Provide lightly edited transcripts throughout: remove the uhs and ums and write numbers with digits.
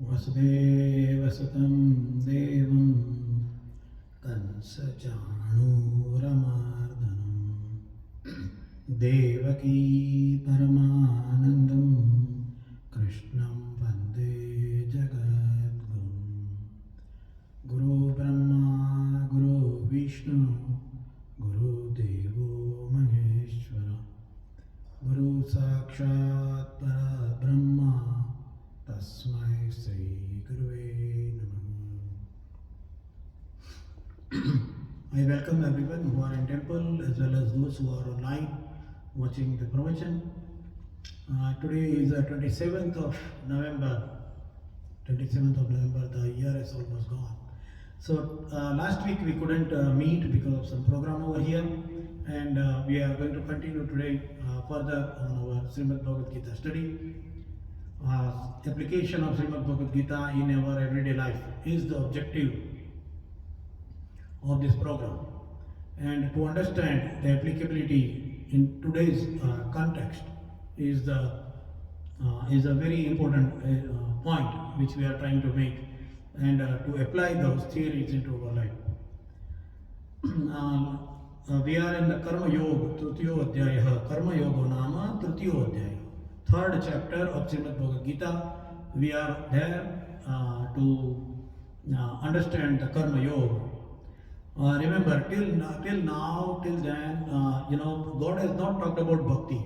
वसुदेवसुतं देवं कंसचाणूरमर्दनं देवकी परमानन्दं कृष्णं वन्दे जगद्गुरुं गुरुब्रह्मा गुरुविष्णु गुरुदेवो महेश्वर गुरु साक्षात् परब्रह्मा तस्मै श्री गुरुवे नमः. I welcome everyone who are in temple as well as those who are online watching the Pravachan. Today is the 27th of November. 27th of November, the year is almost gone. So last week we couldn't meet because of some program over here, and we are going to continue today further on our Shrimad Bhagavad Gita study. Application of Shrimad Bhagavad Gita in our everyday life is the objective of this program, and to understand the applicability in today's context is a very important point which we are trying to make, and to apply those theories into our life. We are in the Karma Yoga, Tritiyo Adhyaya, Karma Yoga Nama, Tritiyo Adhyaya, third chapter of Shrimad Bhagavad Gita. We are there to understand the Karma Yoga. Remember, till then, God has not talked about bhakti.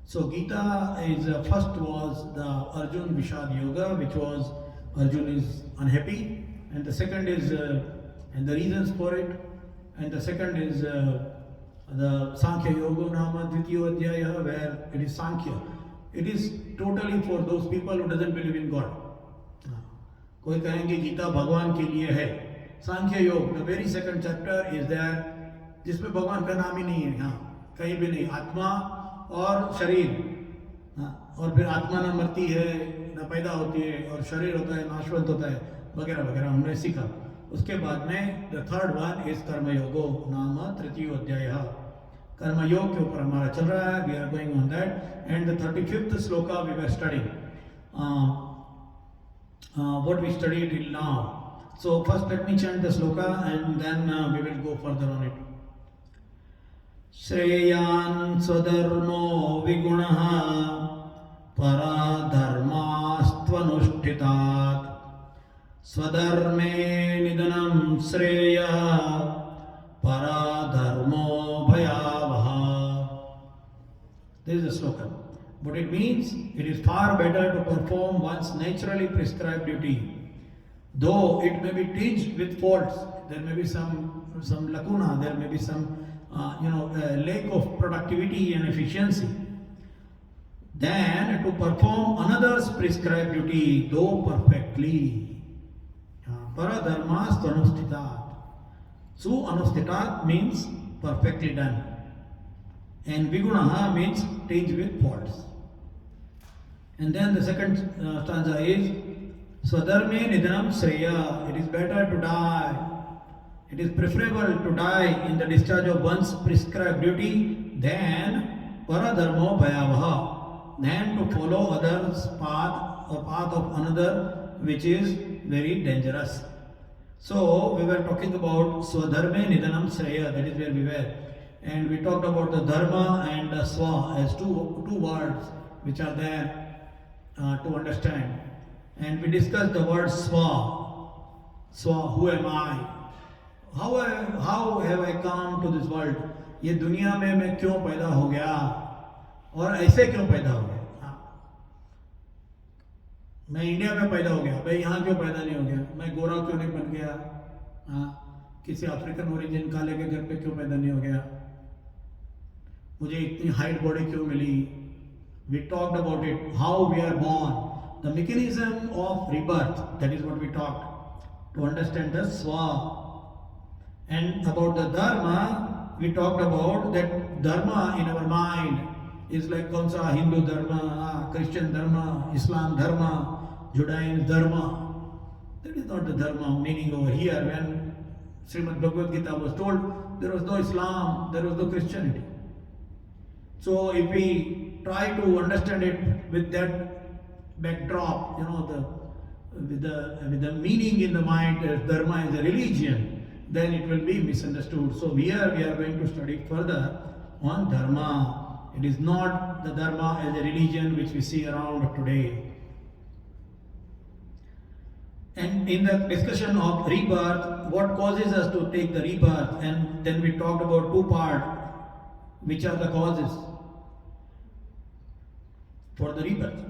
So Gita is first was the Arjun Vishad Yoga, which was Arjun is unhappy, and the second is and the reasons for it, and the second is the Sankhya Yoga Nama Dvitiyo Adhyaya, where it is Sankhya. It is totally for those people who doesn't believe in God. कोई कहेंगे गीता भगवान के लिए है. सांख्य योग, the very second chapter is there, जिसमें भगवान का नाम ही नहीं है. हाँ, कहीं भी नहीं. आत्मा और शरीर, और फिर आत्मा न मरती है, न पैदा होती है, और शरीर होता है, नाशवंत होता है, वगैरह वगैरह हमने सीखा. उसके बाद में the third one is कर्म योगो नाम तृतीयो अध्याय. कर्म योग के ऊपर हमारा चल रहा है. We are going on that, and the 35th sloka we were studying. What we studied till now. So first let me chant the sloka, and then we will go further on it. Shreyan swadharmo vigunaha paradharmastvanushthitat swadharme nidanam shreya paradharmo bhayavaha. This is the slogan. What it means, it is far better to perform one's naturally prescribed duty. Though it may be tinged with faults, there may be some lacuna, there may be some lack of productivity and efficiency, than to perform another's prescribed duty, though perfectly. Paradharmas anusthitat. So anusthitat means perfectly done, and vigunaha means tinged with faults. And then the second stanza is Swadharme Nidhanam Shreya. It is better to die. It is preferable to die in the discharge of one's prescribed duty than Paradharmo Bhayavaha, than to follow others' path or path of another, which is very dangerous. So we were talking about Swadharme Nidhanam Shreya, that is where we were. And we talked about the Dharma and the Swa as two words which are there to understand. And we discussed the word Swa. Swa, who am I? How have I come to this world? ये दुनिया में मैं क्यों पैदा हो गया और ऐसे क्यों पैदा हो गया? मैं इंडिया में पैदा हो गया, मैं यहाँ क्यों पैदा नहीं हो गया? मैं गोरा क्यों नहीं बन गया? किसी अफ्रीकन ओरिजिन काले के घर पे क्यों पैदा नहीं हो गया? मुझे इतनी हाइट बॉडी क्यों मिली? We talked about it, how we are born, the mechanism of rebirth. That is what we talked, to understand the Swa. And about the Dharma, we talked about that Dharma in our mind is like Konsa, Hindu Dharma, Christian Dharma, Islam Dharma, Judaism Dharma. That is not the Dharma meaning over here. When Shrimad Bhagavad Gita was told, there was no Islam, there was no Christianity. So if we try to understand it with that backdrop, with the meaning in the mind that dharma is a religion, then it will be misunderstood. So here we are going to study further on dharma. It is not the dharma as a religion which we see around today. And in the discussion of rebirth, what causes us to take the rebirth, and then we talked about two parts, which are the causes for the rebirth.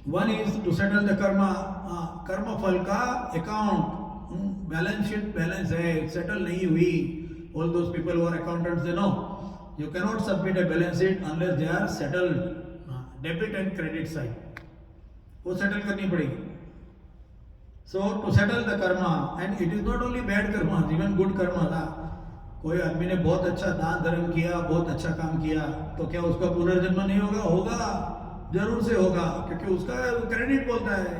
One is to settle the karma phal ka account, balance sheet balance hai, settle nahi hui. All those people who are accountants, they know you cannot submit a balance sheet unless they are settled, debit and credit side. वो settle करनी पड़ेगी. So to settle the karma, and it is not only bad karma, even good karma था. कोई आदमी ने बहुत अच्छा दान धर्म किया, बहुत अच्छा काम किया, तो क्या उसका पुनर्जन्म नहीं होगा? होगा, जरूर से होगा, क्योंकि उसका क्रेडिट बोलता है.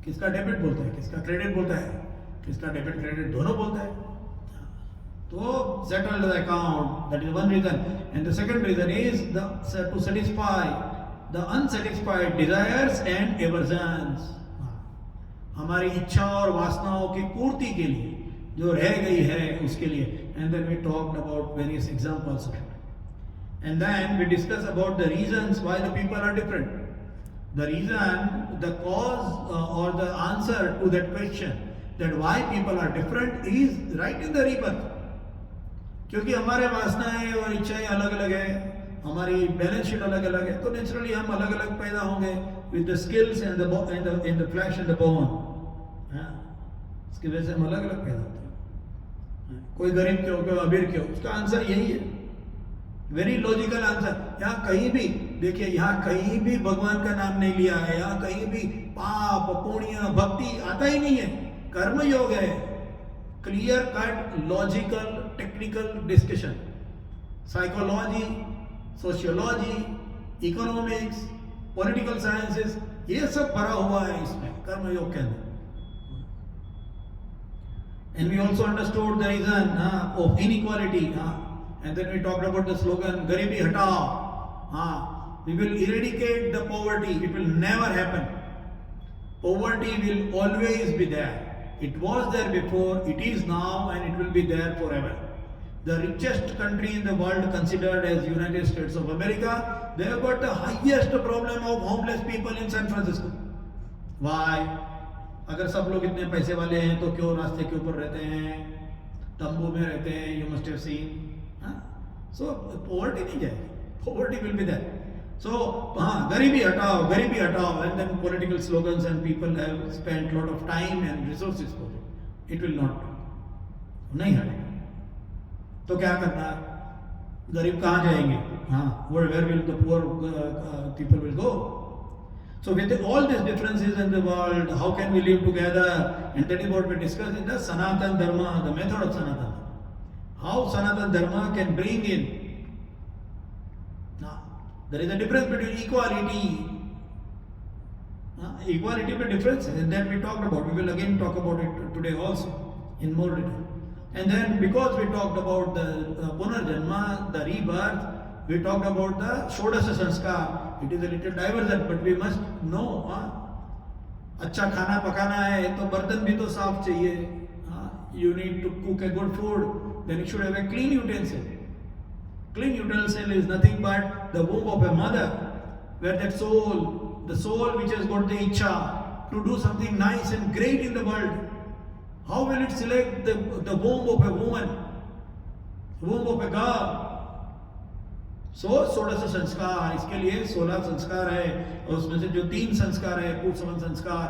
किसका डेबिट बोलता है, किसका क्रेडिट बोलता है, किसका डेबिट क्रेडिट दोनों बोलता है. तो settle the account, that is one reason. And the second reason is to satisfy the unsatisfied desires and aversions. हमारी इच्छा और वासनाओं की पूर्ति के लिए जो रह गई है उसके लिए. And then we talked about various examples of it. And then we discussed about the reasons why the people are different. The reason, the cause or the answer to that question, that why people are different, is right in the rebirth. क्योंकि हमारे वासनाएं और इच्छाएं अलग अलग है, हमारी balance sheet अलग अलग है, तो नेचुरली हम अलग अलग पैदा होंगे with the skills and the flesh and the bone. इसकी वजह से हम अलग अलग पैदा होते हैं. कोई गरीब क्यों, कोई अमीर क्यों, उसका आंसर यही है. Very logical answer. यहाँ कहीं भी देखिए, यहाँ कहीं भी भगवान का नाम नहीं लिया है, यहाँ कहीं भी पाप पुण्य भक्ति आता ही नहीं है. कर्म योग है. Clear cut logical technical discussion. Psychology, sociology, economics, political sciences, ये सब भरा हुआ है इसमें कर्मयोग के अंदर. And we also understood the reason of inequality. And then we talked about the slogan, Garibi Hatao. We will eradicate the poverty. It will never happen. Poverty will always be there. It was there before, it is now, and it will be there forever. The richest country in the world, considered as United States of America, they have got the highest problem of homeless people in San Francisco. Why? अगर सब लोग इतने पैसे वाले हैं तो क्यों रास्ते के ऊपर रहते हैं, तंबू में रहते हैं? You must have seen. So poverty नहीं जाएगी, poverty will be there. So गरीबी हटाओ, गरीबी हटाओ, and then political slogans and people have spent lot of time and resources for it. It will not, नहीं हटेगा. तो क्या करना है? गरीब कहाँ जाएंगे? Where will the poor people will go? So with all these differences in the world, how can we live together? And that is what we discussed in the Sanatan Dharma, the method of Sanatan. How Sanatan Dharma can bring in. Now, there is a difference between equality. Equality with difference, and that we talked about. We will again talk about it today also in more detail. And then because we talked about the Punarjanma, the rebirth, we talked about the Shodasha Sanskar. It is a little divergent, but we must know. अच्छा खाना पकाना है तो बर्तन भी तो साफ चाहिए. You need to cook a good food, then you should have a clean utensil. Clean utensil is nothing but the womb of a mother, where that soul, the soul which has got the icha to do something nice and great in the world, how will it select the womb of a woman, womb of a girl? सो 16 संस्कार, इसके लिए 16 संस्कार है, और उसमें से जो 3 संस्कार है, पूर्वसमन संस्कार,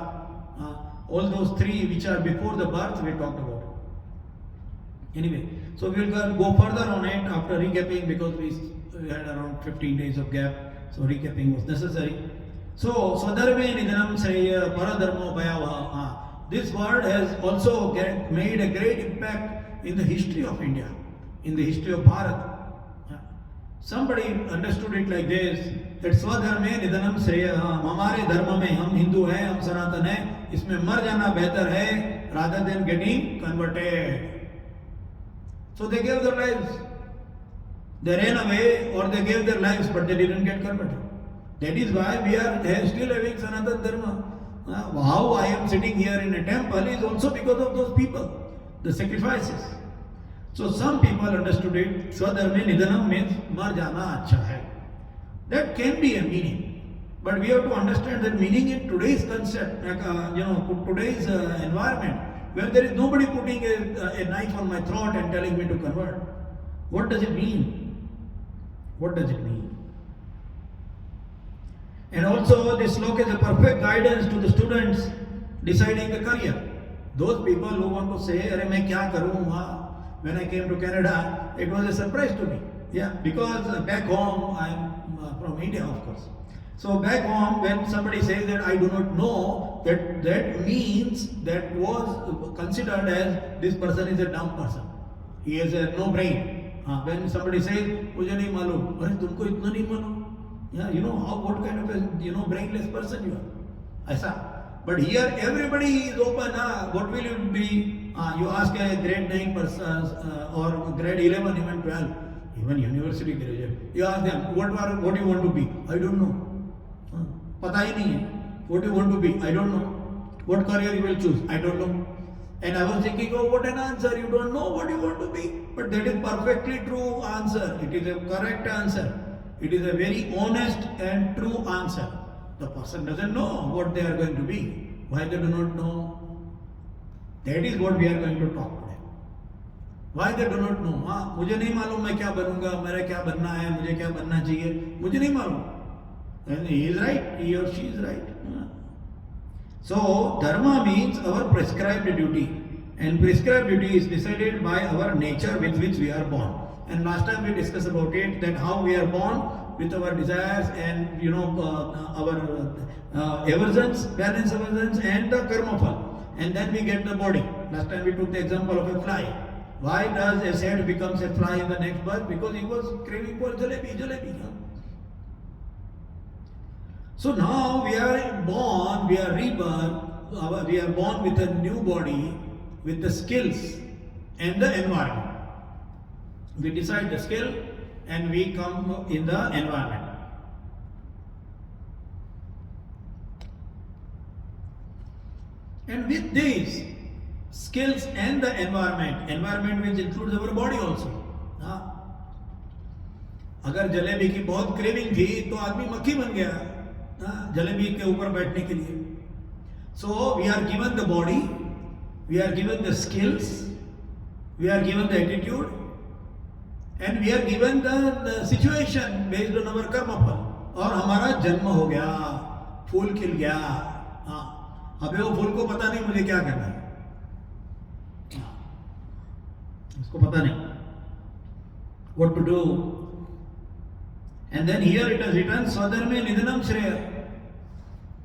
all those 3 which are before the birth, we talked about it. Anyway, so we will go further on it after recapping, because we had around 15 days of gap, so recapping was necessary. So Swadharme Nidhanam Sreya Paradharmo Bhayavaha. This word has also made a great impact in the history of India, in the history of Bharat. Somebody understood it like this, that Swadharme Nidhanam Sreya. हमारे धर्म में, हम हिंदू हैं, हम सनातन हैं, इसमें मर जाना बेहतर है rather than getting converted. So they gave their lives. They ran away or they gave their lives, but they didn't get converted. That is why we are still having Sanatana Dharma. How I am sitting here in a temple is also because of those people, the sacrifices. So some people understood it. Swadharme Nidhanam means mar jana acha hai. That can be a meaning, but we have to understand that meaning in today's concept, today's environment, where there is nobody putting a knife on my throat and telling me to convert. What does it mean? What does it mean? And also, this sloka is a perfect guidance to the students deciding a career. Those people who want to say, "Arey, main kya karoon?" When I came to Canada, it was a surprise to me. Yeah, because back home, I'm from India, of course. So back home, when somebody says that I do not know, that means that was considered as this person is a dumb person. He has a no brain. When somebody says, "Mujhe nahi malum," "Arey, tumko itna nahi malum?" Yeah, you know what kind of a brainless person you are. Aisa. But here everybody is open. What will you be? You ask a grade 9 person or grade 11, even 12, even university graduate. You ask them, what do you want to be? I don't know. Pata hi nahi hai. What do you want to be? I don't know. What career you will choose? I don't know. And I was thinking, oh, what an answer. You don't know what you want to be. But that is perfectly true answer. It is a correct answer. It is a very honest and true answer. The person doesn't know what they are going to be. Why they do not know? That is what we are going to talk today. Why they do not know? मुझे नहीं मालूम मैं क्या बनूंगा, मेरा क्या बनना है, मुझे क्या बनना चाहिए, मुझे नहीं मालूम. And he is right, he or she is right. So dharma means our prescribed duty, and prescribed duty is decided by our nature with which we are born. And last time we discussed about it, that how we are born with our desires and our aversions, balance aversions, and the karma fall. And then we get the body. Last time we took the example of a fly. Why does a sed becomes a fly in the next birth? Because he was craving for jalebi. So now we are born, we are reborn, we are born with a new body, with the skills and the environment. We decide the skill and we come in the environment. And with these skills and the environment which includes our body also. अगर जलेबी की बहुत craving थी तो आदमी मक्खी बन गया जलेबी के ऊपर बैठने के लिए. So we are given the body, we are given the skills, we are given the attitude, and we are given the situation based on our karma fal. और हमारा जन्म हो गया, फूल खिल गया. अबे वो फूल को पता नहीं मुझे क्या करना है, उसको पता नहीं what to do. And then here it is written, स्वधर्मे निधनम श्रेय.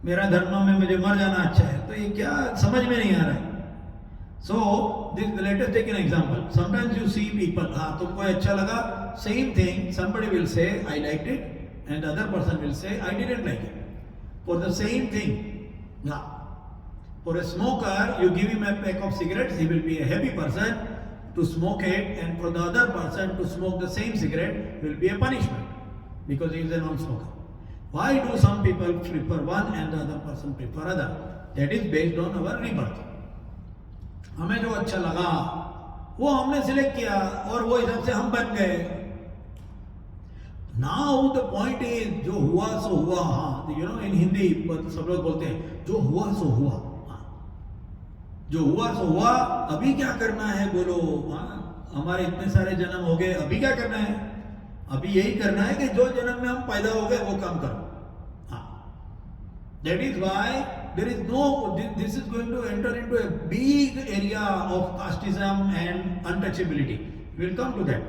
मेरा धर्म में मुझे मर जाना अच्छा है. तो ये क्या समझ में नहीं आ रहा है. So this, let us take an example. Sometimes you see people, तुमको अच्छा लगा, same thing somebody will say I liked it, and the other person will say I didn't like it for the same thing. For a smoker, you give him a pack of cigarettes, he will be a happy person to smoke it, and for the other person to smoke the same cigarette will be a punishment because he is a non-smoker. Why do some people prefer one and the other person prefer other? That is based on our rebirth. हमें जो अच्छा लगा वो हमने select किया और वो हिसाब से हम बन गए. Now the point is जो हुआ सो हुआ. In हिंदी सब लोग बोलते हैं जो हुआ सो हुआ. जो हुआ सो हुआ, अभी क्या करना है बोलो. हमारे इतने सारे जन्म हो गए, अभी क्या करना है? अभी यही करना है कि जो जन्म में हम पैदा हो गए वो काम करो. That is why there is this is going to enter into a big area of casteism and untouchability. We will come to that.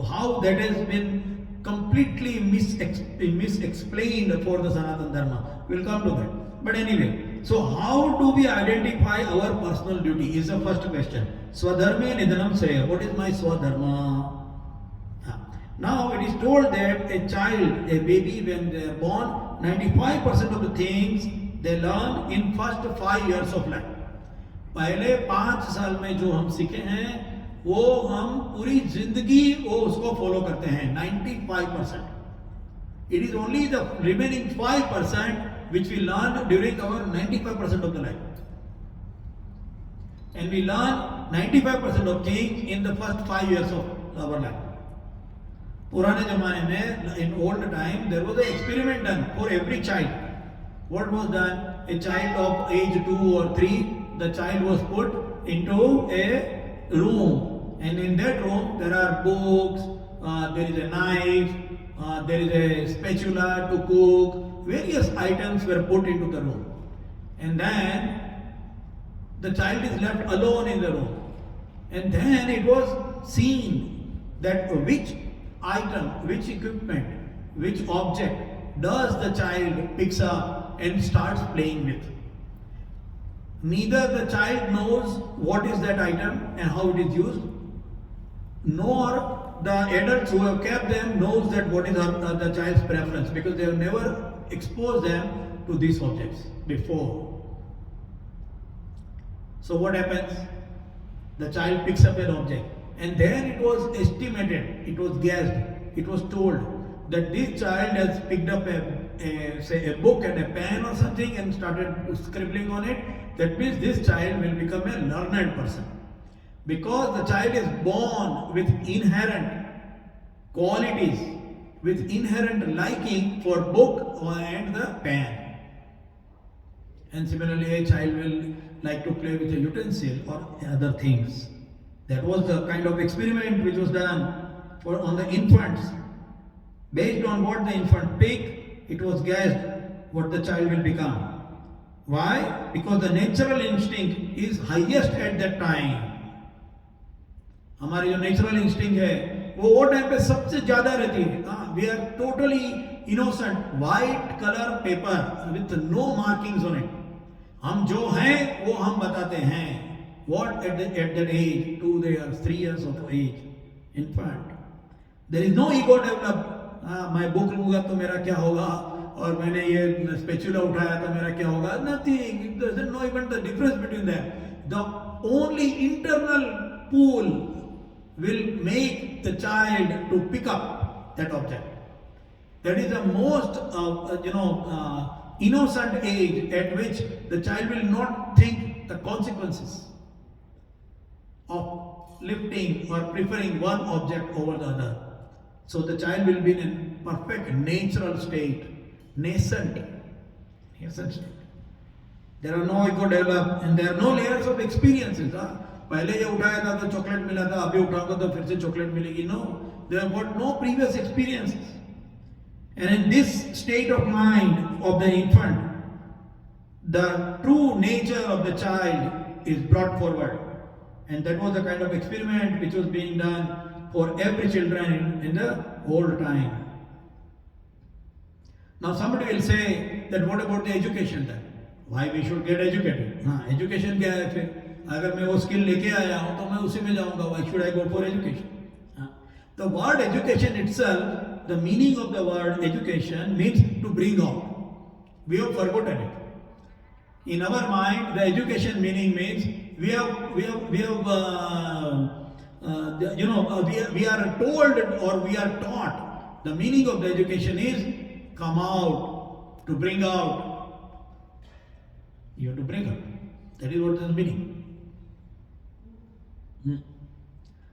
How that has been completely misexplained for the Sanatana Dharma. We will come to that. But anyway, so how do we identify our personal duty is the first question. Swadharme nidhanam sreya. What is my swadharma? Now it is told that a child, a baby, when they are born, 95% of the things they learn in first 5 years of life. पहले 5 साल में जो हम सीखे हैं वो हम पूरी जिंदगी वो उसको फॉलो करते हैं. 95%. It is only the remaining 5% which we learn during our 95% of the life. And we learn 95% of things in the first 5 years of our life. पुराने जमाने में, in old time, there was an experiment done for every child. What was done? A child of age 2 or 3, the child was put into a room, and in that room there are books, there is a knife, there is a spatula to cook, various items were put into the room, and then the child is left alone in the room, and then it was seen that which item, which equipment, which object does the child picks up and starts playing with. Neither the child knows what is that item and how it is used, nor the adults who have kept them knows that what is the child's preference, because they have never exposed them to these objects before. So what happens? The child picks up an object, and then it was estimated, it was guessed, it was told that this child has picked up a book and a pen or something and started scribbling on it. That means this child will become a learned person, because the child is born with inherent qualities, with inherent liking for book and the pen. And similarly, a child will like to play with a utensil or other things. That was the kind of experiment which was done on the infants. Based on what the infant picked, it was guessed what the child will become. Why? Because the natural instinct is highest at that time. हमारी जो natural instinct है वो time पे सबसे ज़्यादा रहती है. We are totally innocent, white color paper with no markings on it. हम जो हैं वो हम बताते हैं. What at that age, 2 years, 3 years of age, infant. There is no ego developed. मैं बुक लूँगा तो मेरा क्या होगा, और मैंने ये स्पेचुला उठाया तो मेरा क्या होगा. Nothing. It doesn't know even the difference between them. The only internal pull will make the child to pick up that object. That is the most innocent age at which the child will not think the consequences of lifting or preferring one object over the other. So the child will be in a perfect natural state, nascent state. There are no ego developed and there are no layers of experiences. पहले ये उठाया था तो chocolate मिला था, अभी उठाऊंगा तो फिर से चॉकलेट मिलेगी. No, they have got no previous experiences. And in this state of mind of the infant, the true nature of the child is brought forward. And that was the kind of experiment which was being done for every children in the old time. Now somebody will say that what about the education then? Why we should get educated? Education क्या है फिर? अगर मैं वो skill लेके आया हूँ तो मैं उसी में जाऊँगा. Why should I go for education? The word education itself, the meaning of the word education means to bring out. We have forgotten it. In our mind, the education meaning means we are told or we are taught. The meaning of the education is come out, to bring out. You have to bring out. That is what is the meaning.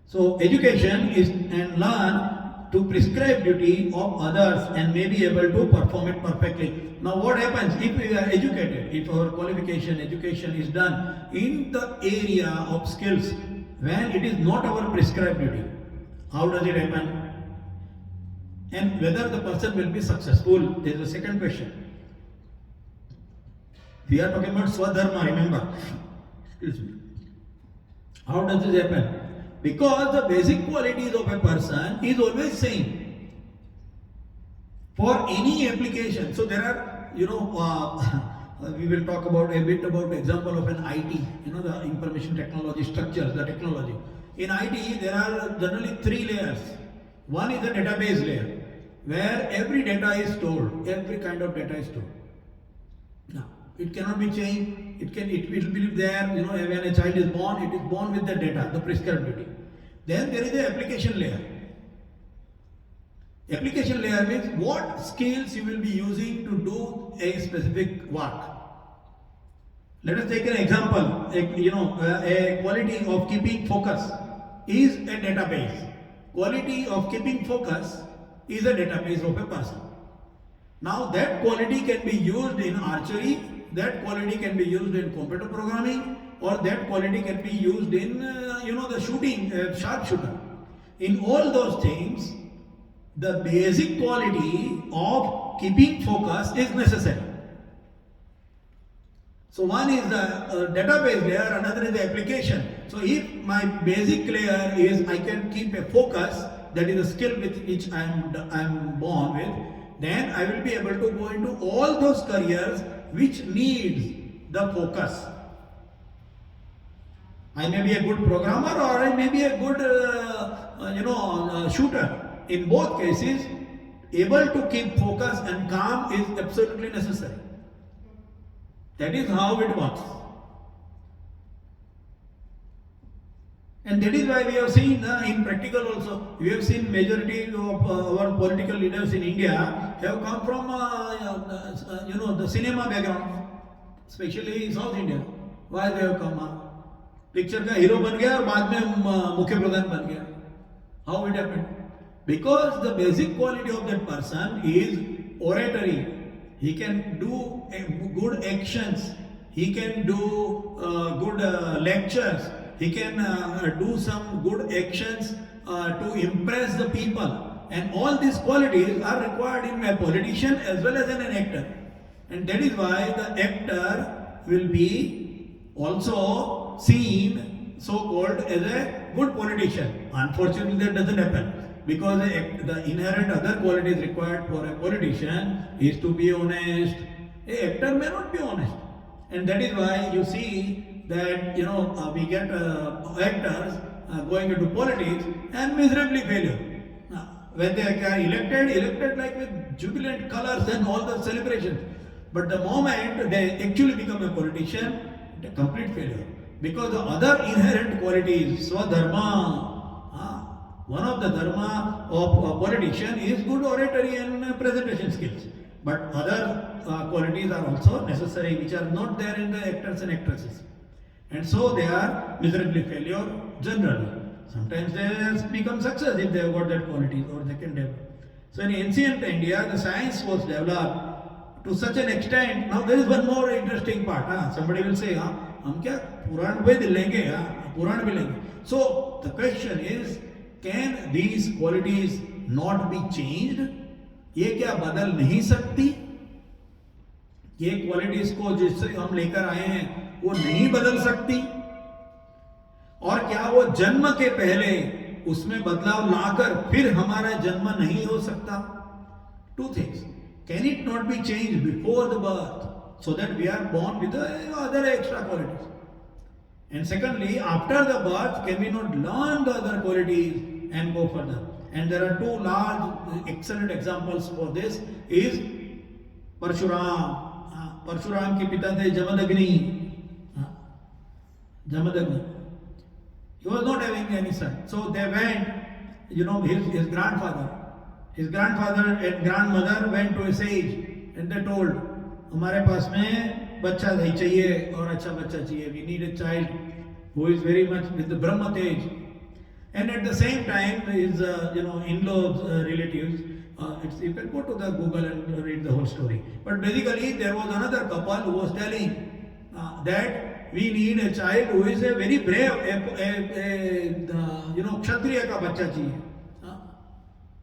So education is and learn to prescribe duty of others and may be able to perform it perfectly. Now what happens if we are educated, if our qualification, education is done in the area of skills when it is not our prescribed duty? How does it happen? And whether the person will be successful, there is a second question. We are talking about Swadharma, remember. Excuse me. How does this happen? Because the basic qualities of a person is always same for any application. So there are, we will talk about a bit about example of an IT, the information technology structures, the technology. In IT, there are generally 3 layers. One is the database layer, where every data is stored, every kind of data is stored. Now, it cannot be changed. It will be there. When a child is born, it is born with the data, the prescribed duty. Then there is the application layer. Application layer means what skills you will be using to do a specific work. Let us take an example. A quality of keeping focus is a database. Quality of keeping focus is a database of a person. Now that quality can be used in archery, that quality can be used in computer programming, or that quality can be used in the shooting, sharpshooter. In all those things, the basic quality of keeping focus is necessary. So one is the database layer, another is the application. So if my basic layer is I can keep a focus, that is a skill with which I am born with, then I will be able to go into all those careers which needs the focus. I may be a good programmer or I may be a good shooter. In both cases, able to keep focus and calm is absolutely necessary. That is how it works. And that is why we have seen in practical also, we have seen majority of our political leaders in India have come from the cinema background, especially in South India. Why they have come? Picture का hero बन गया और बाद में मुख्य प्रधान बन गया. How it happened? Because the basic quality of that person is oratory. He can do good actions. He can do good lectures. He can do some good actions to impress the people. And all these qualities are required in a politician as well as in an actor. And that is why the actor will be also seen, so-called, as a good politician. Unfortunately, that doesn't happen. Because the inherent other qualities required for a politician is to be honest. An actor may not be honest. And that is why you see that we get actors going into politics and miserably failure. When they are elected like with jubilant colors and all the celebrations. But the moment they actually become a politician, a complete failure. Because the other inherent qualities, swadharma, one of the dharma of a politician is good oratory and presentation skills. But other qualities are also necessary, which are not there in the actors and actresses. And so they are miserably failure generally. Sometimes they become success if they have got that quality or they can develop. So in ancient India, the science was developed to such an extent. Now there is one more interesting part. Somebody will say, हम क्या पुराण वेद लेंगे? पुराण भी लेंगे. So the question is, can these qualities not be changed? ये क्या बदल नहीं सकती? ये क्वालिटीज को जिससे हम लेकर आए हैं वो नहीं बदल सकती? और क्या वो जन्म के पहले उसमें बदलाव लाकर फिर हमारा जन्म नहीं हो सकता? Two things. Can it not be changed before the birth so that we are born with the other extra qualities? And secondly, after the birth, can we not learn the other qualities and go further? And there are two large, excellent examples for this. Is Parshuram. Parshuram के पिता थे Jamadagni. Jamadagni. He was not having any son. So they went, his grandfather. His grandfather and grandmother went to a sage and they told, हमारे पास में बच्चा नहीं चाहिए और अच्छा बच्चा चाहिए. We need a child who is very much with the Brahma Tej. And at the same time, his in-laws, relatives, you can go to the Google and read the whole story. But basically, there was another couple who was telling that we need a child who is a very brave, Kshatriya ka bacha chahiye.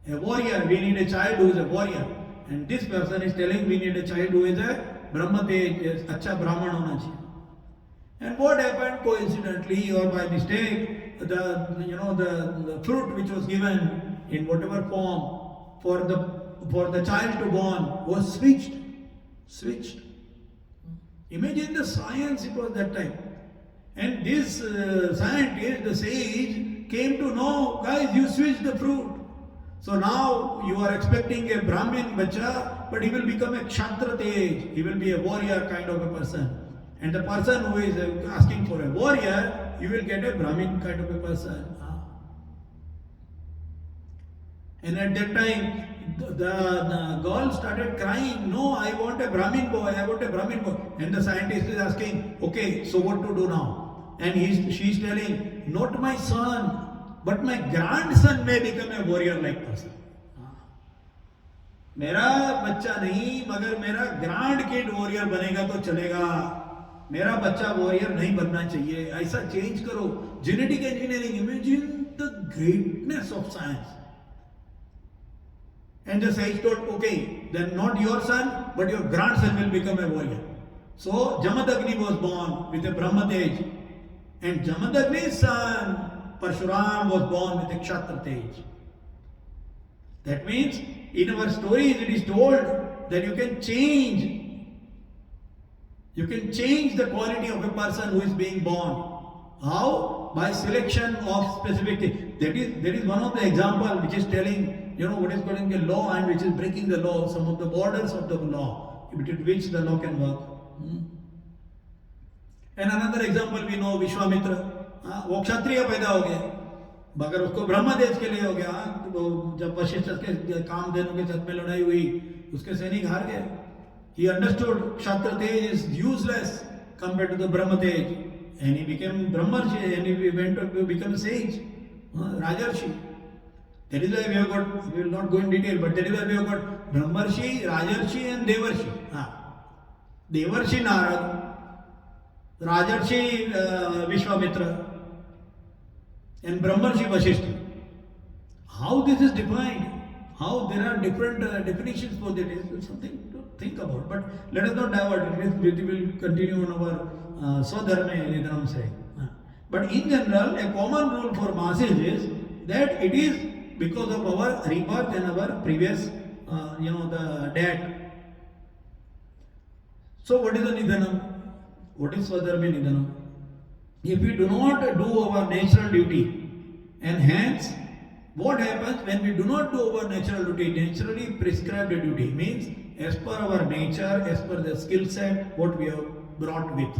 A warrior, we need a child who is a warrior. And this person is telling we need a child who is a Brahma Tej, acha Brahman hona chahiye. And what happened coincidentally or by mistake, the fruit which was given in whatever form for the child to born was switched. Imagine the science it was that time. And this scientist, the sage, came to know, guys, you switched the fruit. So now you are expecting a Brahmin bacha, but he will become a Kshatriya Tej. He will be a warrior kind of a person. And the person who is asking for a warrior, you will get a Brahmin kind of a person. And at that time, the girl started crying, no, I want a Brahmin boy, I want a Brahmin boy. And the scientist is asking, okay, so what to do now? And she's telling, not my son, but my grandson may become a warrior-like person. मेरा बच्चा नहीं मगर मेरा grand kid warrior बनेगा तो चलेगा, मेरा बच्चा वॉरियर नहीं बनना चाहिए, ऐसा चेंज करो. Genetic engineering, imagine the greatness of science. And the sage told, okay, then not your son, but your grandson will become a warrior. So Jamadagni was born with a Brahma Tej, and Jamadagni's son Parshuram was born with a Kshatriya Tej. That means in our stories it is told that you can change the quality of a person who is being born. How? By selection of specific things. That is one of the example which is telling, what is calling a law and which is breaking the law, some of the borders of the law, between which the law can work. And another example we know, Vishwamitra, वो क्षत्रिय पैदा हो गया, मगर उसको ब्रह्म देश के लिए हो गया. तो जब वशिष्ठ के कामधेनु के साथ में लड़ाई हुई, उसके सैनिक हार गए. He understood Kshatriya Tej is useless compared to the Brahma Tej, and he became Brahmarshi, and he went to become a sage, Rajarshi. That is why we have got, we will not go in detail, but that is why we have got Brahmarshi, Rajarshi and Devarshi. Devarshi Narad, Rajarshi Vishwamitra, and Brahmarshi Vashishta. How this is defined, how there are different definitions for that is something to think about. But let us not divert it. We will continue on our Swadharma Nidhanam say. But in general, a common rule for masses is that it is because of our rebirth and our previous, the death. So what is the Nidhanam? What is Swadharma Nidhanam? If we do not do our natural duty, and hence, what happens when we do not do our natural duty, naturally prescribed duty, means as per our nature, as per the skill set, what we have brought with.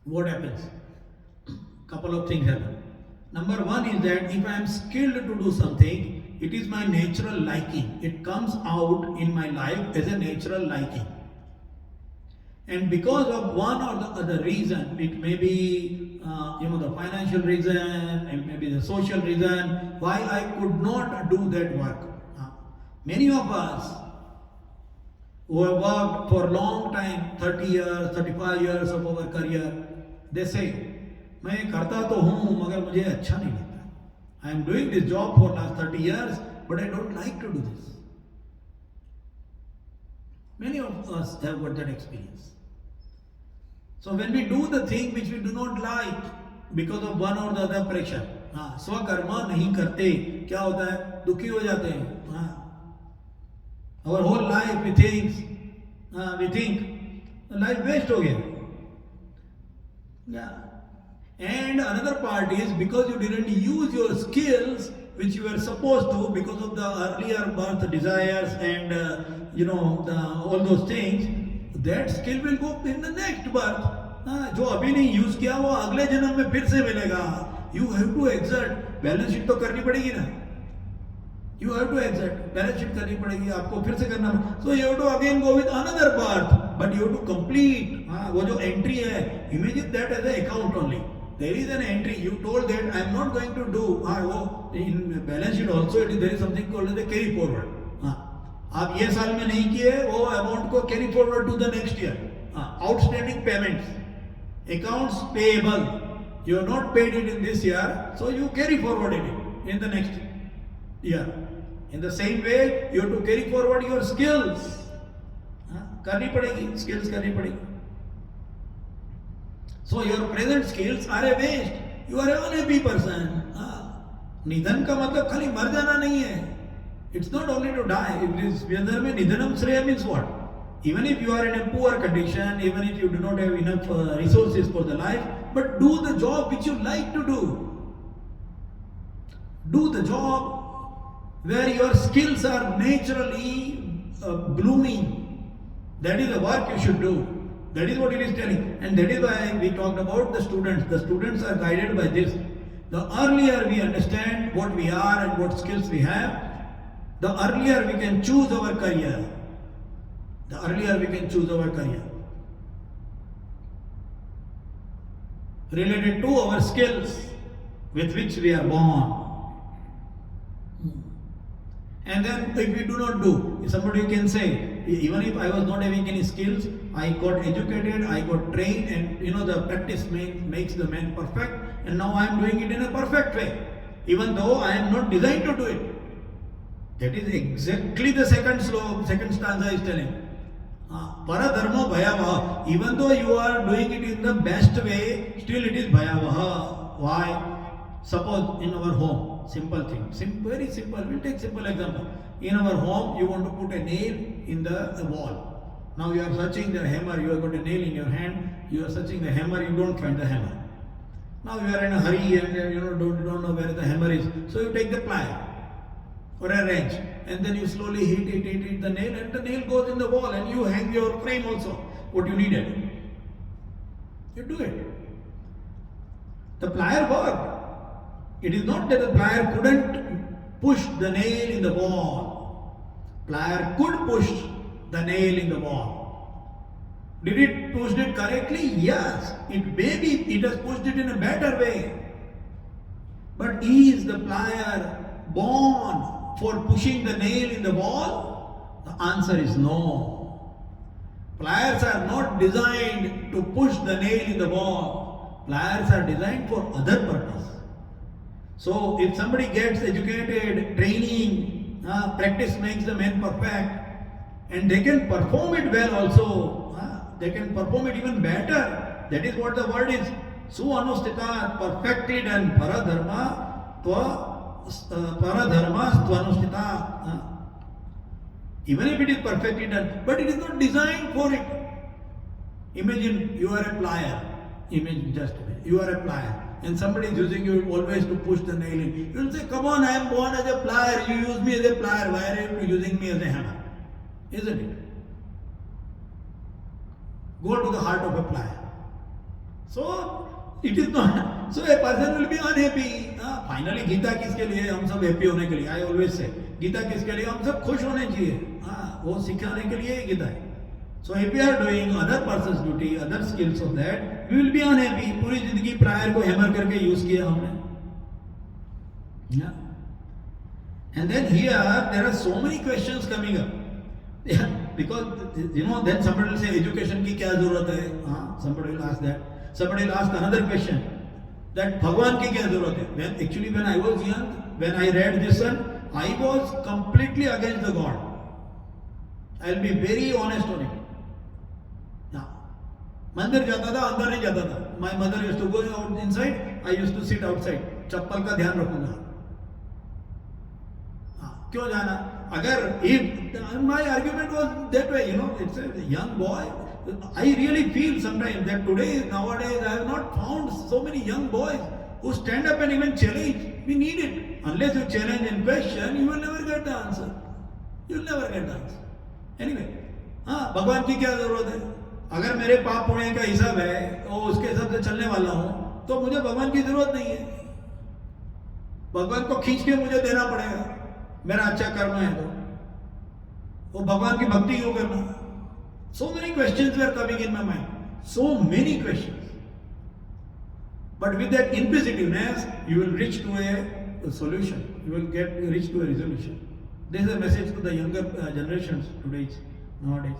What happens? Couple of things happen. Number one is that if I am skilled to do something, it is my natural liking. It comes out in my life as a natural liking. And because of one or the other reason, it may be the financial reason, and maybe the social reason, why I could not do that work. Many of us who have worked for a long time, 30 years, 35 years of our career, they say, मैं करता तो हूँ मगर मुझे अच्छा नहीं लगता. I am doing this job for last 30 years, but I don't like to do this. Many of us have got that experience. So when we do the thing which we do not like because of one or the other pressure, स्वकर्मा नहीं करते, क्या होता है? दुखी हो जाते हैं. Our whole life we think life waste हो गया. Yeah. And another part is because you didn't use your skills which you were supposed to because of the earlier birth desires and all those things, that skill will go in the next birth. जो अभी नहीं use किया वो अगले जन्म में फिर से मिलेगा. You have to exert. Balance sheet तो करनी पड़ेगी ना. You have to exert. Balance sheet करनी पड़ेगी, आपको फिर से करना. So you have to again go with another birth, but you have to complete. वो जो entry है, imagine that as an account only. There is an entry. You told that I am not going to do. In balance sheet also there is something called as a carry forward. आप ये साल में नहीं किए, वो amount को carry forward to the next year. Outstanding payments, accounts payable. You have not paid it in this year, so you carry forward it in the next year. In the same way, you have to carry forward your skills. करनी पड़ेगी, skills करनी पड़ेगी. So your present skills are a waste. You are an unhappy person. निधन का मतलब खाली मर जाना नहीं है. It's not only to die. It is Vyadhar में निधनम श्रेय means what? Even if you are in a poor condition, even if you do not have enough resources for the life, but do the job which you like to do. Do the job where your skills are naturally blooming. That is the work you should do. That is what it is telling. And that is why we talked about the students. The students are guided by this. The earlier we understand what we are and what skills we have, the earlier we can choose our career. The earlier we can choose our career. Related to our skills with which we are born. And then if we do not do, somebody can say, even if I was not having any skills, I got educated, I got trained, and the practice makes the man perfect, and now I am doing it in a perfect way, even though I am not designed to do it. That is exactly the second stanza is telling. Paradharma bhayavaha. Even though you are doing it in the best way, still it is bhayavaha. Why? Suppose in our home, simple thing, very simple, we'll take simple example. In our home, you want to put a nail in the wall. Now you are searching the hammer, you have got a nail in your hand, you are searching the hammer, you don't find the hammer. Now you are in a hurry and don't know where the hammer is. So you take the plier or a wrench and then you slowly hit the nail, and the nail goes in the wall, and you hang your frame also, what you needed. You do it. The plier worked. It is not that the plier couldn't push the nail in the wall. Plier could push the nail in the wall. Did it push it correctly? Yes. It has pushed it in a better way. But is the plier born for pushing the nail in the wall? The answer is no. Pliers are not designed to push the nail in the wall. Pliers are designed for other purpose. So if somebody gets educated, training, practice makes the man perfect, and they can perform it well also. They can perform it even better. That is what the word is. Suanustita, perfectly done. Paradharma stvanustita. Even if it is perfectly done, but it is not designed for it. Imagine you are a plier. You are a plier. And somebody is using you always to push the nail in. You will say, come on, I am born as a plier. You use me as a plier. Why are you using me as a hammer? Isn't it? Go to the heart of a plier. So, it is not. So, a person will be unhappy. Finally, Gita kiske liye? Hum sab happy hone ke liye. I always say, Gita kiske liye? Hum sab khush hone chahiye. वो सिखाने के लिए गीता है. So if we are doing other person's duty, other skills of that, we will be unhappy. पूरी जिंदगी prior को hammer करके use किया हमने. Yeah. And then here there are so many questions coming up. Yeah. Because then somebody will say education की क्या जरूरत है? Somebody will ask that. Somebody will ask another question. That भगवान की क्या जरूरत है? When I was young, when I read this one, I was completely against the God. I will be very honest on it. मंदिर जाता था, अंदर नहीं जाता था. My mother used to go out inside, I used to sit outside. चप्पल का ध्यान रखूंगा. क्यों जाना? अगर if my argument was that way, it's a young boy. I really feel sometimes that nowadays I have not found so many young boys who stand up and even challenge. We need it. Unless you challenge and question, you will never get the answer. You will never get the answer. Anyway, भगवान की क्या जरूरत है? अगर मेरे पाप पुण्य का हिसाब है और उसके हिसाब से चलने वाला हूं, तो मुझे भगवान की जरूरत नहीं है. भगवान को खींच के मुझे देना पड़ेगा. मेरा अच्छा कर्म है तो वो भगवान की भक्ति क्यों करना? So many questions were coming in my mind. So many questions. But with that inquisitiveness, you will reach to a solution. You will reach to a resolution. This is a message to the younger generations nowadays.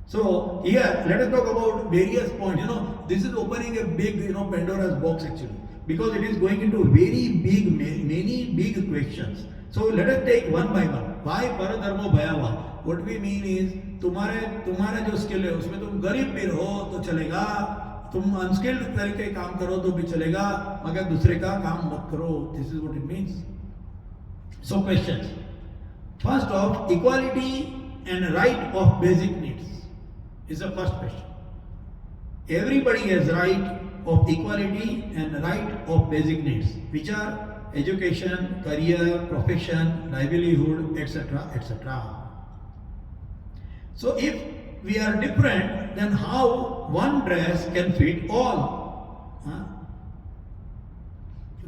So here, let us talk about various points. This is opening a big, Pandora's box actually, because it is going into very big, many big questions. So let us take one by one. Why paradharmo bhayava? What we mean is, तुम्हारा जो skill है उसमें तुम गरीब भी रहो तो चलेगा, तुम अनस्किल्ड तरीके काम करो तो भी चलेगा, मगर दूसरे का काम मत करो. This is what it means. So questions. First of, equality and right of basic needs is the first question. Everybody has right of equality and right of basic needs, which are education, career, profession, livelihood, etc., etc. So if we are different, then how one dress can fit all?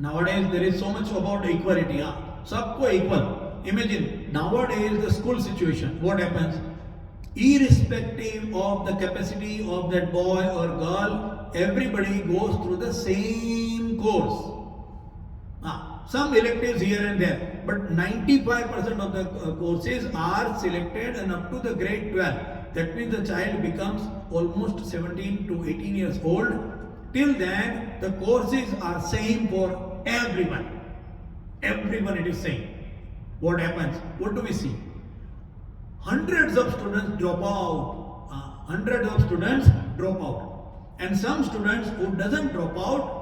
Nowadays there is so much about equality. Sabko equal. Imagine nowadays the school situation. What happens? Irrespective of the capacity of that boy or girl, everybody goes through the same course. Some electives here and there, but 95% of the courses are selected and up to the grade 12. That means the child becomes almost 17 to 18 years old. Till then, the courses are same for everyone. Everyone it is same. What happens? What do we see? Hundreds of students drop out. Hundreds of students drop out. And some students who doesn't drop out,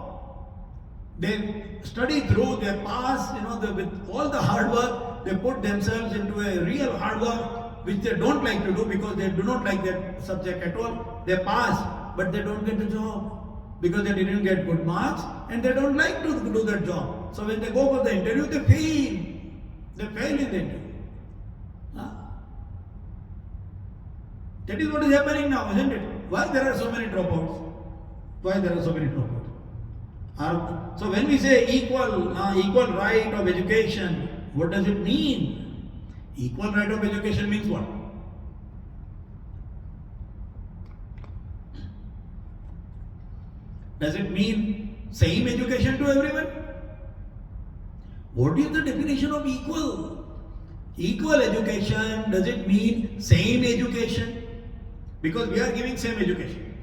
they study through, they pass, with all the hard work, they put themselves into a real hard work, which they don't like to do because they do not like that subject at all. They pass, but they don't get the job because they didn't get good marks and they don't like to do that job. So when they go for the interview, they fail. They fail in the interview. That is what is happening now, isn't it? Why there are so many dropouts? Why there are so many dropouts? So when we say equal right of education, what does it mean? Equal right of education means what? Does it mean same education to everyone? What is the definition of equal? Equal education, does it mean same education? Because we are giving same education.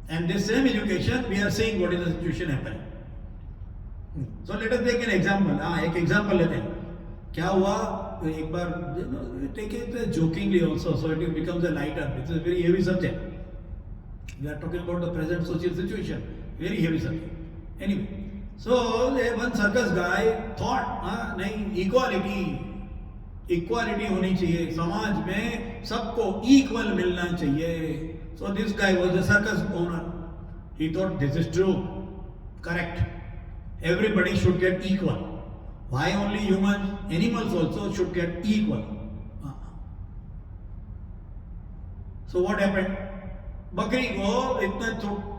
And this same education, we are saying what is the situation happening. So let us take an example. एक example लेते हैं. क्या हुआ एक बार take it jokingly also, so it becomes a lighter. It's a very heavy subject. We are talking about the present social situation. Very heavy subject. Anyway, so one circus guy thought, नहीं equality होनी चाहिए. समाज में सबको equal मिलना चाहिए. So this guy was a circus owner. He thought this is true, correct. Everybody should get equal. Why only humans? Animals also should get equal. So what happened? बकरी को इतना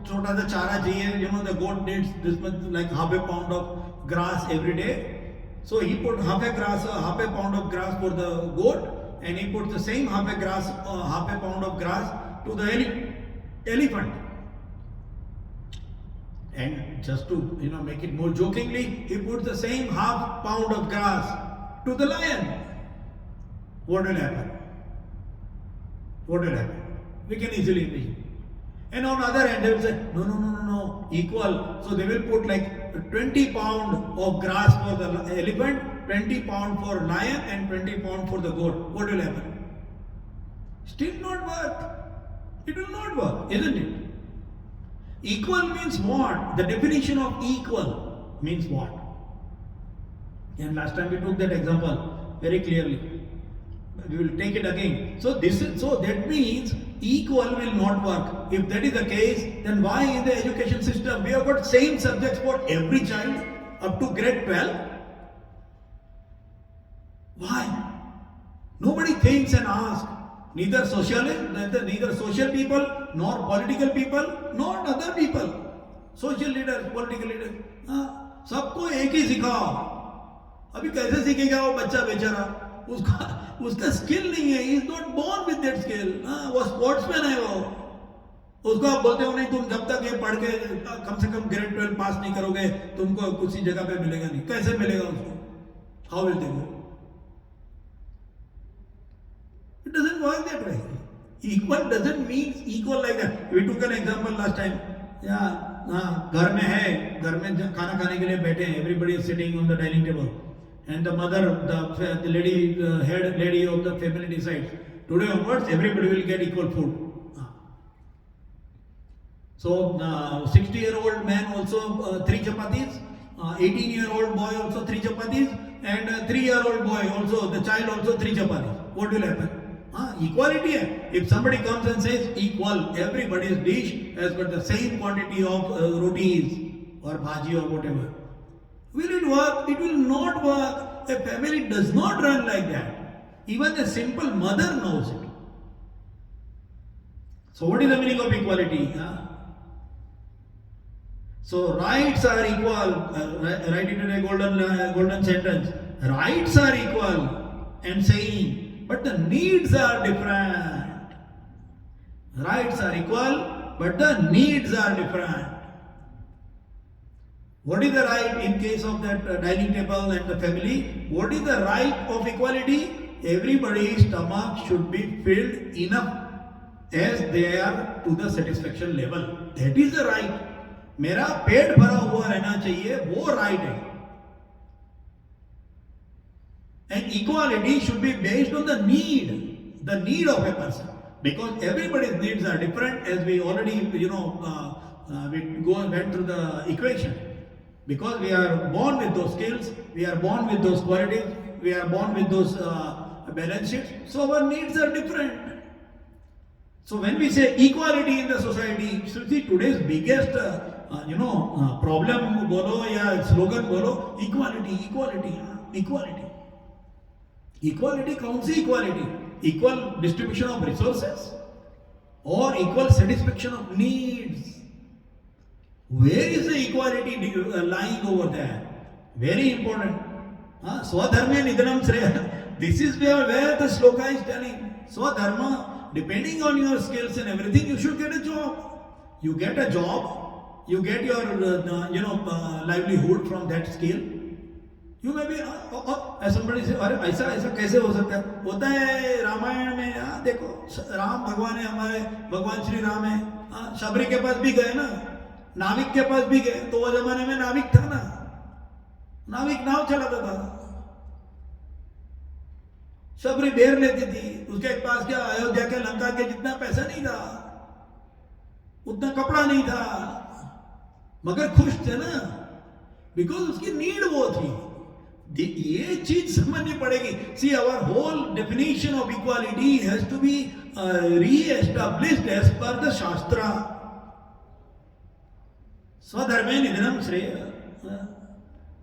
छोटा सा चारा चाहिए. The goat needs this much, like half a pound of grass every day. So he put half a pound of grass for the goat, and he put the same half a pound of grass to the elephant. And just to make it more jokingly, he put the same half pound of grass to the lion. What will happen? We can easily imagine. And on the other hand, they will say, no, equal. So they will put like 20 pound of grass for the elephant, 20 pound for lion, and 20 pound for the goat. What will happen? Still not work. It will not work, isn't it? Equal means what? The definition of equal means what? And last time we took that example very clearly. We will take it again. So that means equal will not work. If that is the case, then why in the education system we have got same subjects for every child up to grade 12? Why? Nobody thinks and asks. Neither social people, nor political people, nor other people. Social leaders, political leaders. सबको एक ही सिखाओ. अभी कैसे सीखेगा वो बच्चा बेचारा? उसका स्किल नहीं है. He is not born with that skill. वो स्पोर्ट्समैन है वो. उसको आप बोलते हो नहीं, तुम जब तक ये पढ़ के कम से कम ग्रेड 12 पास नहीं करोगे, तुमको किसी जगह पे मिलेगा नहीं. कैसे मिलेगा उसको? How will they go? It doesn't work that way. Equal doesn't mean equal like that. We took an example last time. घर में है, घर में खाना खाने के लिए बैठे हैं. Everybody is sitting on the dining table, and the mother, the lady, head lady of the family decides, today onwards everybody will get equal food. So 60-year-old man also 3 chapatis, 18-year-old boy also 3 chapatis, and 3-year-old boy also, the child also 3 chapatis. What will happen? Equality hai. If somebody comes and says equal, everybody's dish has got the same quantity of rotis or bhaji or whatever. Will it work? It will not work. A family does not run like that. Even a simple mother knows it. So what is the meaning of equality? So rights are equal. Write it in a golden sentence. Rights are equal, and saying, but the needs are different. Rights are equal, but the needs are different. What is the right in case of that dining table and the family? What is the right of equality? Everybody's stomach should be filled enough as they are to the satisfaction level. That is the right. मेरा पेट भरा हुआ रहना चाहिए, वो right है. And equality should be based on the need of a person, because everybody's needs are different, as we already went through the equation. Because we are born with those skills, we are born with those qualities, we are born with those balance sheets, so our needs are different. So when we say equality in the society, so see today's biggest problem bolo ya slogan bolo, equality. Equality kaun si equality? Equal distribution of resources or equal satisfaction of needs? Where is the equality lying over there? Very important. Swadharma nidhanam shreya. This is where the sloka is telling. Swadharma, depending on your skills and everything, you should get a job. You get a job, you get your livelihood from that skill. You may be somebody say, अरे ऐसा कैसे हो सकता है? होता है रामायण में. देखो राम भगवान है, हमारे भगवान श्री राम है. शबरी के पास भी गए ना, नाविक के पास भी गए. तो वो जमाने में नाविक था ना, नाविक नाव चलाता था. शबरी बेर लेती थी. उसके पास क्या अयोध्या के लंका के जितना पैसा नहीं था, उतना कपड़ा नहीं था, मगर खुश थे ना, बिकॉज उसकी नीड वो थी. ये चीज समझनी पड़ेगी. See our whole definition of equality has to be re-established as per the shastra. Swadharme nidhanam shreya.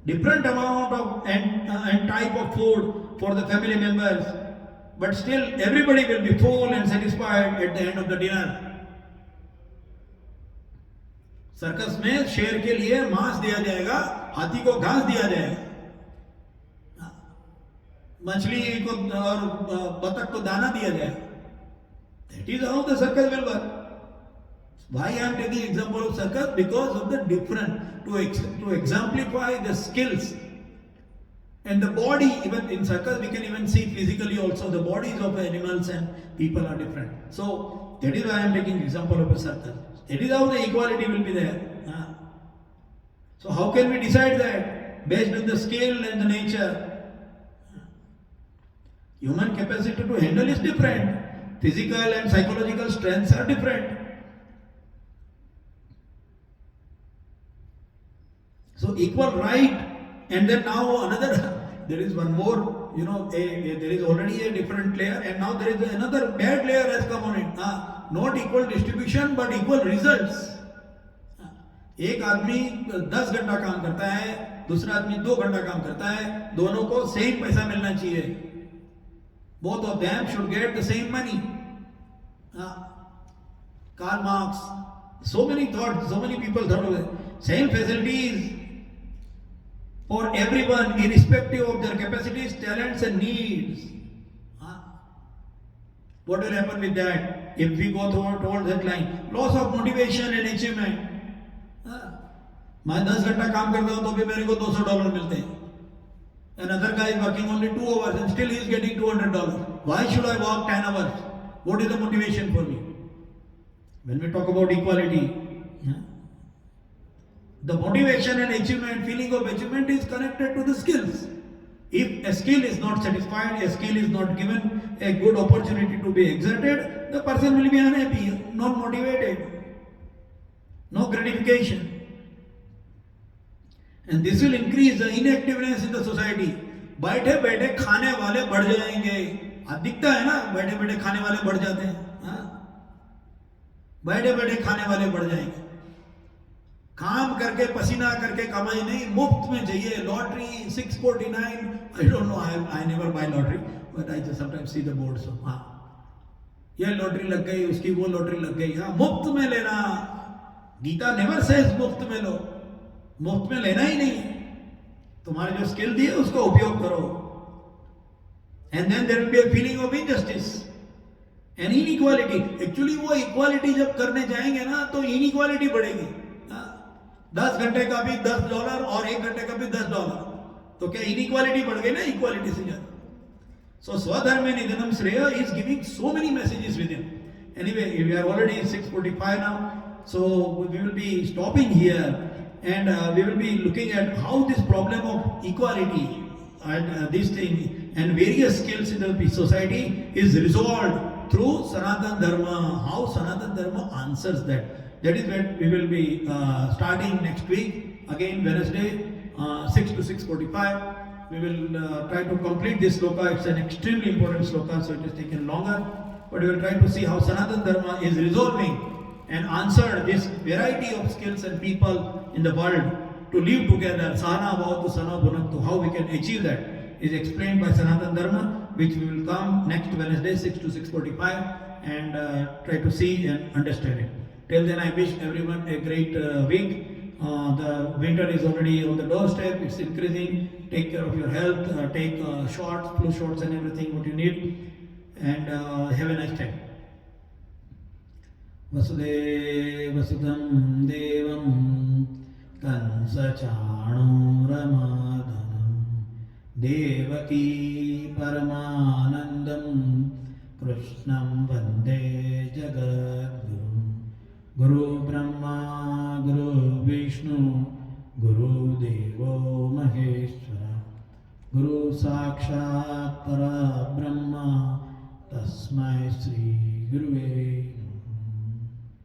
Different amount of and type of food for the family members, but still everybody will be full and satisfied at the end of the dinner. Circus में शेर के लिए मांस दिया जाएगा, हाथी को घास दिया जाएगा, मछली को और बतख को दाना दिया जाएगा. That is how the circus will work. Why I am taking example of circus? Because of the different, to exemplify the skills and the body. Even in circus we can even see physically also the bodies of animals and people are different. So that is why I am taking example of a circus. That is how the equality will be there. So how can we decide that? Based on the skill and the nature. Human capacity to handle is different. Physical and psychological strengths are different. So equal right, and then now another, there is one more, there is already a different layer, and now there is another bad layer has come on it. Not equal distribution but equal results. एक आदमी 10 घंटा काम करता है, दूसरा आदमी 2 घंटा काम करता है, दोनों को सेम पैसा मिलना चाहिए. Both of them should get the same money. Karl Marx, so many people thought of it. Same facilities for everyone, irrespective of their capacities, talents and needs. What will happen with that if we go towards that line? Loss of motivation and achievement. मैं 10 घंटा काम करता हूं तो भी मेरे को $200 मिलते हैं. Another guy is working only 2 hours and still he is getting $200. Why should I work 10 hours? What is the motivation for me? When we talk about equality, the motivation and achievement, feeling of achievement is connected to the skills. If a skill is not satisfied, a skill is not given a good opportunity to be exerted, the person will be unhappy, not motivated, no gratification. And this will increase the inactiveness in the society. बैठे बैठे खाने वाले बढ़ जाएंगे. दिखता है ना, बैठे बैठे खाने वाले बढ़ जाते हैं. बैठे बैठे खाने वाले बढ़ जाएंगे. काम करके पसीना करके कमाई नहीं, मुफ्त में चाहिए. Lottery 649. I don't know, I never buy lottery, but I just sometimes see the board. So ये लॉटरी लग गई, उसकी वो लॉटरी लग गई. मुफ्त में लेना, गीता नेवर सेज मुफ्त में लो, मुफ्त में लेना ही नहीं है, तुम्हारे जो स्किल दी है उसका उपयोग करो. And then there will be a feeling of injustice and inequality. Actually वो इक्वालिटी जब करने जाएंगे ना तो इनइक्वालिटी बढ़ेगी. 10 घंटे का भी $10 और 1 घंटे का भी $10, तो क्या इनइक्वालिटी बढ़ गई ना इक्वालिटी से ज्यादा. सो स्वधर्मे निधनम श्रेय is giving so many messages with him. Anyway, we are already 6:45 now, so we will be stopping here, and we will be looking at how this problem of equality and this thing and various skills in the society is resolved through Sanatana Dharma. How Sanatana Dharma answers that. That is what we will be starting next week. Again, Wednesday, 6 to 6:45. We will try to complete this sloka. It's an extremely important sloka, so it has taken longer. But we will try to see how Sanatana Dharma is resolving and answer this variety of skills and people in the world to live together. Sahana bhavatu sana bhunaktu. How we can achieve that is explained by Sanatana Dharma, which we will come next Wednesday 6 to 6:45 and try to see and understand it. Till then, I wish everyone a great week. The winter is already on the doorstep. It's increasing. Take care of your health. Take shorts, flu shots, and everything what you need. And have a nice time. Vasudevasutam devam kansachanuramadhanam devaki paramanandam krishnam vande jagadgurum. Guru Brahma, Guru Vishnu, Guru Devo Maheshwara, Guru Sakshat Para Brahma, Tasmai Sri Guruve